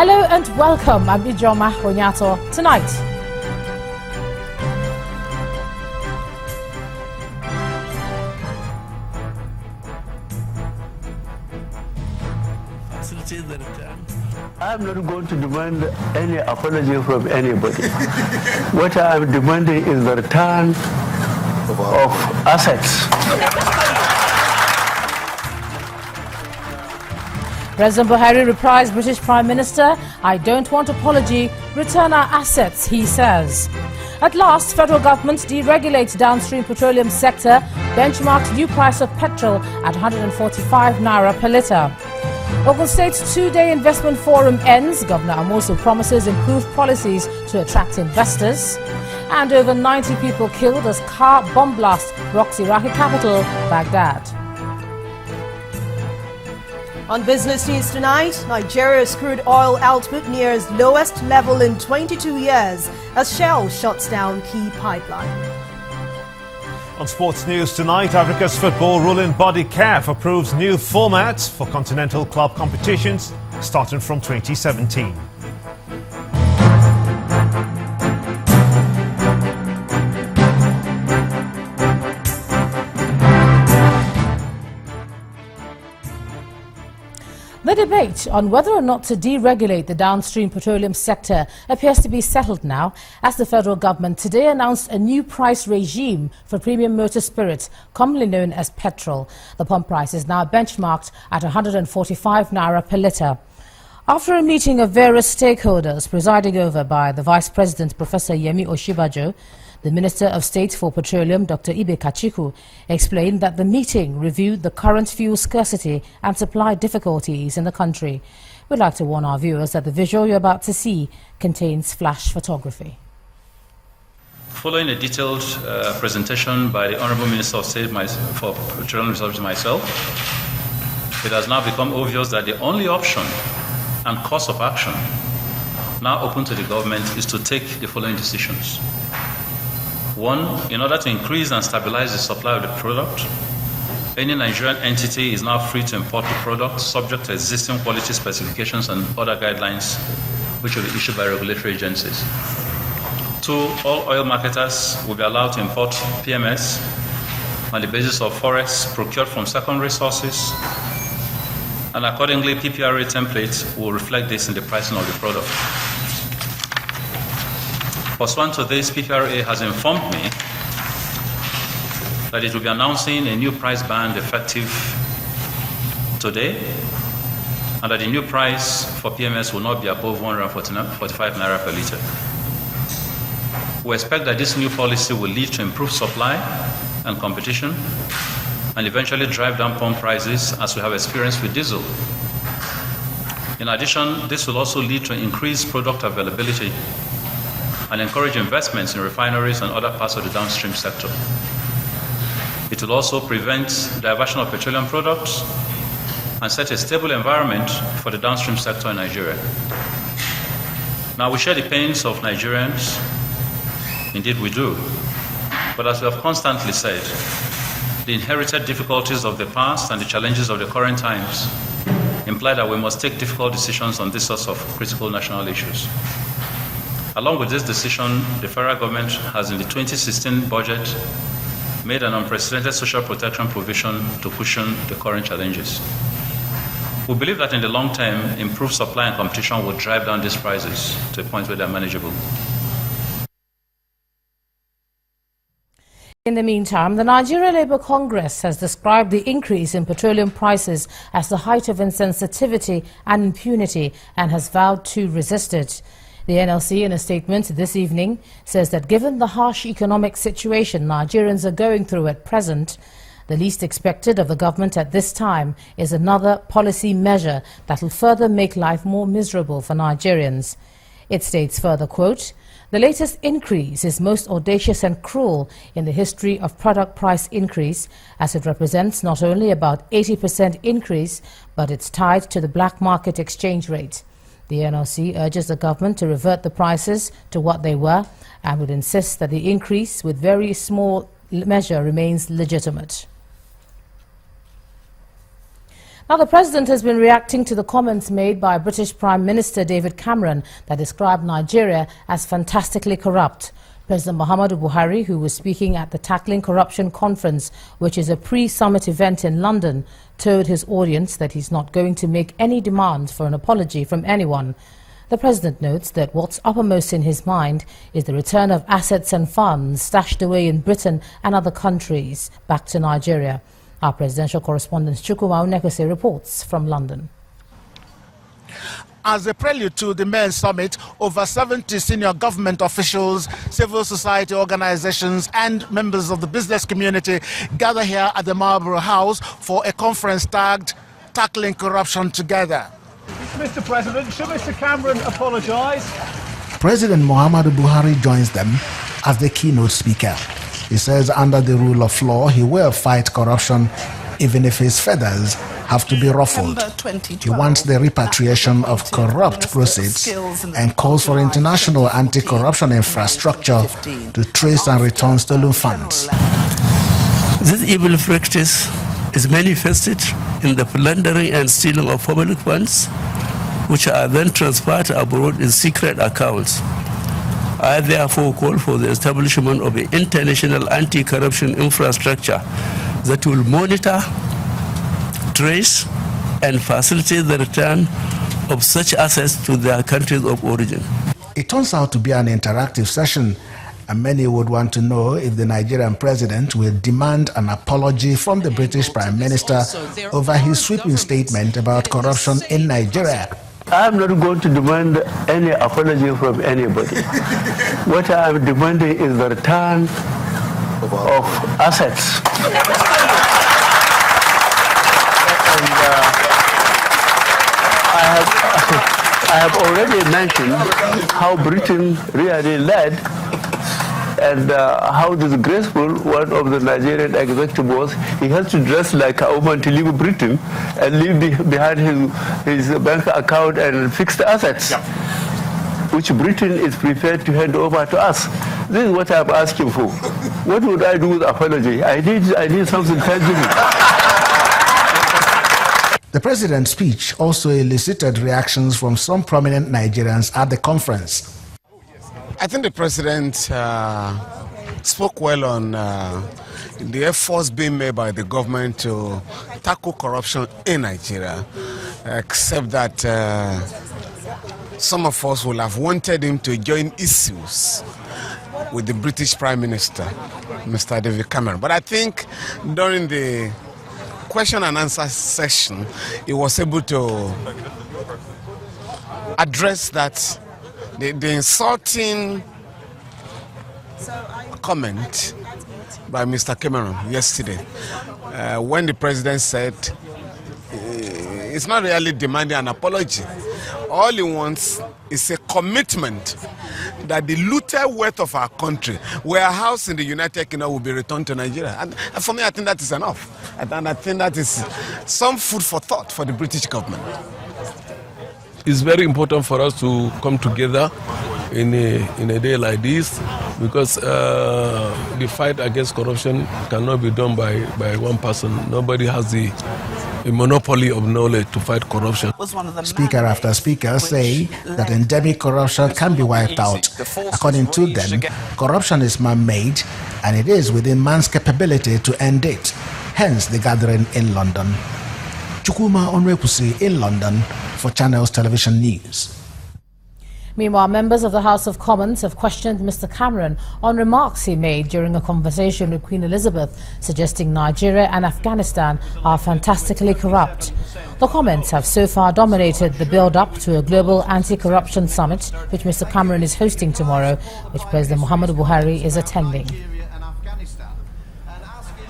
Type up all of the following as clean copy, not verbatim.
Hello and welcome. I'm Ijoma Onyato. Tonight, I'm not going to demand any apology from anybody. What I'm demanding is the return of assets. President Buhari reprised British Prime Minister, "I don't want apology, return our assets," he says. At last, federal government deregulates downstream petroleum sector, benchmarked new price of petrol at 145 naira per litre. Ogun State's two-day investment forum ends. Governor Amosu promises improved policies to attract investors. And over 90 people killed as car bomb blast rocks Iraqi capital, Baghdad. On business news tonight, Nigeria's crude oil output nears lowest level in 22 years as Shell shuts down key pipeline. On sports news tonight, Africa's football ruling body CAF approves new formats for continental club competitions starting from 2017. The debate on whether or not to deregulate the downstream petroleum sector appears to be settled now, as the federal government today announced a new price regime for premium motor spirits, commonly known as petrol. The pump price is now benchmarked at 145 naira per litre. After a meeting of various stakeholders presided over by the Vice President, Professor Yemi Oshibajo, the Minister of State for Petroleum, Dr. Ibe Kachiku, explained that the meeting reviewed the current fuel scarcity and supply difficulties in the country. We'd like to warn our viewers that the visual you're about to see contains flash photography. Following a detailed presentation by the Honourable Minister of State for Petroleum Resources myself, it has now become obvious that the only option and course of action now open to the government is to take the following decisions. One, in order to increase and stabilize the supply of the product, any Nigerian entity is now free to import the product subject to existing quality specifications and other guidelines which will be issued by regulatory agencies. Two, all oil marketers will be allowed to import PMS on the basis of forex procured from secondary sources, and accordingly PPRA template will reflect this in the pricing of the product. Pursuant to this, PPRA has informed me that it will be announcing a new price band effective today, and that the new price for PMS will not be above 145 naira per litre. We expect that this new policy will lead to improved supply and competition, and eventually drive down pump prices as we have experienced with diesel. In addition, this will also lead to increased product availability and encourage investments in refineries and other parts of the downstream sector. It will also prevent diversion of petroleum products and set a stable environment for the downstream sector in Nigeria. Now, we share the pains of Nigerians. Indeed, we do. But as we have constantly said, the inherited difficulties of the past and the challenges of the current times imply that we must take difficult decisions on this sort of critical national issues. Along with this decision, the federal government has in the 2016 budget made an unprecedented social protection provision to cushion the current challenges. We believe that in the long term, improved supply and competition will drive down these prices to a point where they're manageable. In the meantime, the Nigeria Labour Congress has described the increase in petroleum prices as the height of insensitivity and impunity and has vowed to resist it. The NLC, in a statement this evening, says that given the harsh economic situation Nigerians are going through at present, the least expected of the government at this time is another policy measure that will further make life more miserable for Nigerians. It states further, quote, "The latest increase is most audacious and cruel in the history of product price increase, as it represents not only about 80% increase, but it's tied to the black market exchange rate. The NLC urges the government to revert the prices to what they were and would insist that the increase with very small measure remains legitimate." Now, the President has been reacting to the comments made by British Prime Minister David Cameron that described Nigeria as fantastically corrupt. President Muhammadu Buhari, who was speaking at the Tackling Corruption Conference, which is a pre-summit event in London, told his audience that he's not going to make any demands for an apology from anyone. The President notes that what's uppermost in his mind is the return of assets and funds stashed away in Britain and other countries back to Nigeria. Our presidential correspondent Chukwuma Onekose reports from London. As a prelude to the main summit, over 70 senior government officials, civil society organizations and members of the business community gather here at the Marlborough House for a conference tagged Tackling Corruption Together. Mr. President, should Mr. Cameron apologise? President Muhammadu Buhari joins them as the keynote speaker. He says under the rule of law, he will fight corruption even if his feathers have to be ruffled. He wants the repatriation of corrupt proceeds and calls for international anti-corruption infrastructure to trace and return stolen funds. This evil practice is manifested in the plundering and stealing of public funds, which are then transferred abroad in secret accounts. I therefore call for the establishment of an international anti-corruption infrastructure that will monitor, trace, and facilitate the return of such assets to their countries of origin. It turns out to be an interactive session, and many would want to know if the Nigerian president will demand an apology from the British Prime Minister over his sweeping statement about corruption in Nigeria. I'm not going to demand any apology from anybody. What I'm demanding is the return of assets. I have already mentioned how Britain really led and how disgraceful one of the Nigerian executive was. He has to dress like a woman to leave Britain and leave behind his bank account and fixed assets, which Britain is prepared to hand over to us. This is what I'm asking for. What would I do with apology? I need something tangible. The president's speech also elicited reactions from some prominent Nigerians at the conference. I think the president spoke well on the efforts being made by the government to tackle corruption in Nigeria, except that some of us will have wanted him to join issues with the British Prime Minister, Mr. David Cameron. But I think during the question and answer session, he was able to address that the insulting comment by Mr. Cameron yesterday, when the president said it's not really demanding an apology. All he wants is a commitment that the looted wealth of our country, where a house in the United Kingdom will be returned to Nigeria. And for me, I think that is enough. And I think that is some food for thought for the British government. It's very important for us to come together in a day like this, because the fight against corruption cannot be done by one person. Nobody has a monopoly of knowledge to fight corruption. Speaker after speaker say that endemic corruption can be wiped out. According to them, corruption is man-made and it is within man's capability to end it. Hence the gathering in London. Chukwuma Onekose in London for Channels Television News. Meanwhile, members of the House of Commons have questioned Mr. Cameron on remarks he made during a conversation with Queen Elizabeth, suggesting Nigeria and Afghanistan are fantastically corrupt. The comments have so far dominated the build-up to a global anti-corruption summit, which Mr. Cameron is hosting tomorrow, which President Muhammadu Buhari is attending.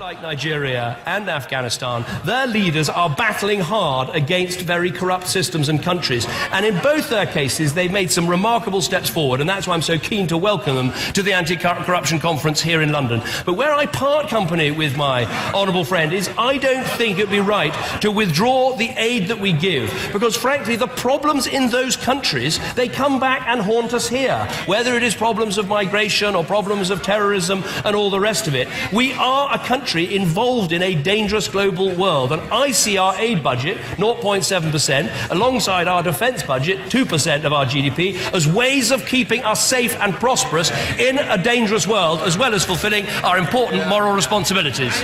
Like Nigeria and Afghanistan, their leaders are battling hard against very corrupt systems and countries. And in both their cases, they've made some remarkable steps forward, and that's why I'm so keen to welcome them to the Anti-Corruption Conference here in London. But where I part company with my honourable friend is I don't think it would be right to withdraw the aid that we give, because frankly, the problems in those countries, they come back and haunt us here, whether it is problems of migration or problems of terrorism and all the rest of it. We are a country involved in a dangerous global world. And I see our aid budget, 0.7%, alongside our defence budget, 2% of our GDP, as ways of keeping us safe and prosperous in a dangerous world, as well as fulfilling our important moral responsibilities.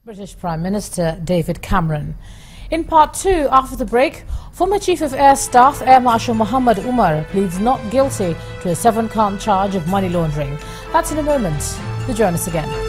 British Prime Minister David Cameron. In part 2, after the break, former Chief of Air Staff Air Marshal Muhammad Umar pleads not guilty to a 7-count charge of money laundering. That's in a moment. Do join us again.